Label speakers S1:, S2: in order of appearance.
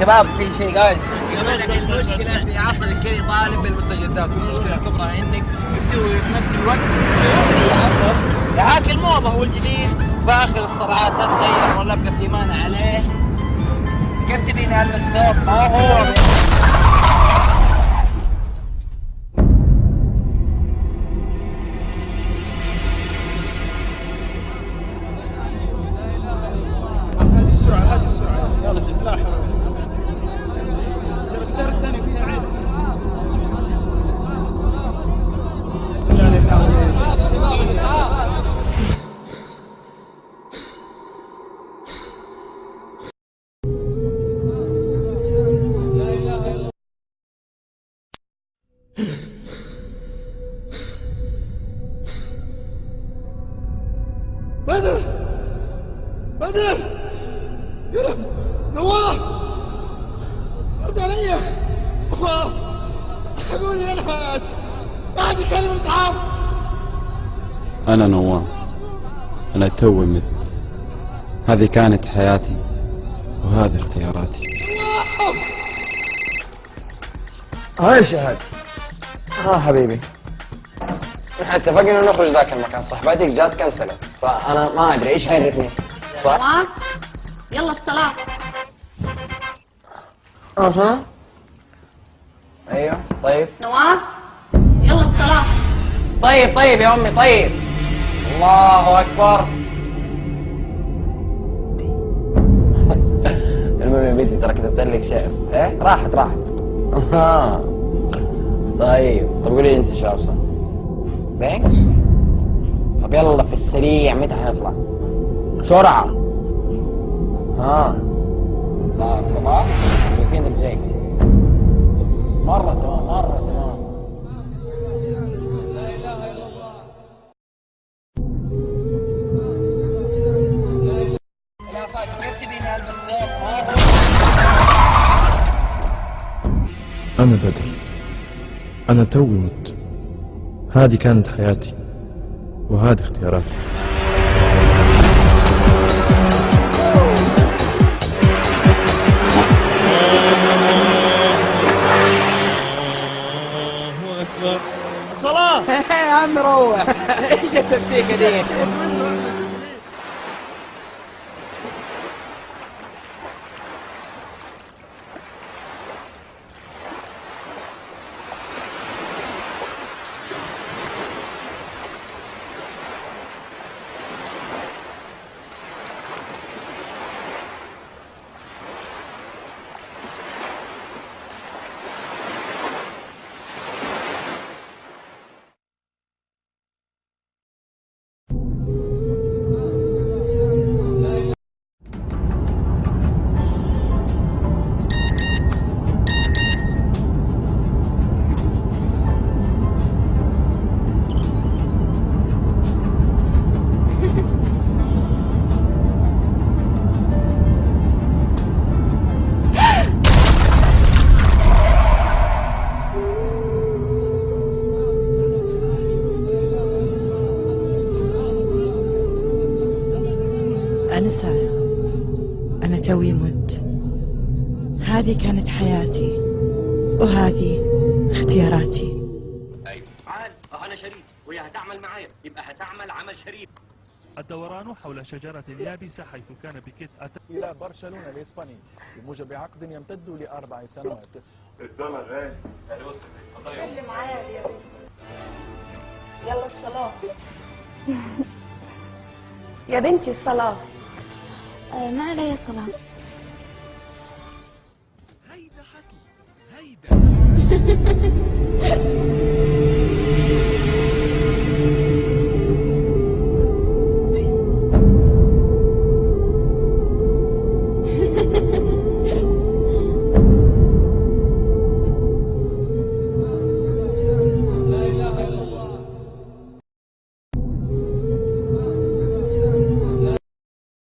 S1: شباب في شيء جايز يقول لك المشكله في عصر الكل طالب بالمستجدات، والمشكله الكبرى انك بتدوي في نفس الوقت سعودي عصر هاك الموضه والجديد، فاخر الصرعات تتغير ولا ابقى في مانع عليه. كيف تبيني البس ثوب ما هو
S2: هذه السرعة يلا زين لا حول ولا السيارة الثانية فيها عين. بدر بدر يا رب نواف رد علي اخاف الحقوني يا ناس بعد يكلم الاسعاف.
S3: أنا نواف، أنا توي مت، هذه كانت حياتي وهذه اختياراتي.
S4: هاي شهد. حبيبي احنا اتفقنا انه نخرج ذاك المكان، صاحبتك جات كنسلت، فانا ما ادري ايش هيعرفني صح؟
S5: نواف يلا الصلاة.
S4: اها ايوه طيب
S5: نواف يلا الصلاة.
S4: طيب يا امي طيب. الله اكبر. المهم يا بنتي ترى كتبت لك شعر. ايه راحت طيب قولي انت شو ابصر؟ بينك؟ طب يلا في السريع متى حنطلع؟ بسرعة. الصباح الويكند الجاي. مرة تمام. لا اله الا الله.
S1: لا فاكر كيف تبيني البس ثوب ما
S6: أنا بدر، أنا توي مت، هذه كانت حياتي وهذه اختياراتي.
S2: الصلاة
S1: يا عم روح. ايش التمسيكه دي يا شيخ؟
S7: أنا سارة، أنا توي مت، هذه كانت حياتي وهذه اختياراتي.
S8: ايوه تعال انا شريف وهي هتعمل معايا، يبقى هتعمل عمل شريف.
S9: الدوران حول شجرة يابسة حيث كان بيكيت
S2: إلى برشلونة الإسباني بموجب عقد يمتد ل4 سنوات.
S10: الدولار غالي.
S5: سلم عادي يا بنتي. يلا الصلاة. يا بنتي الصلاة.
S11: ما علي صلاة.
S9: هيدا حكي هيدا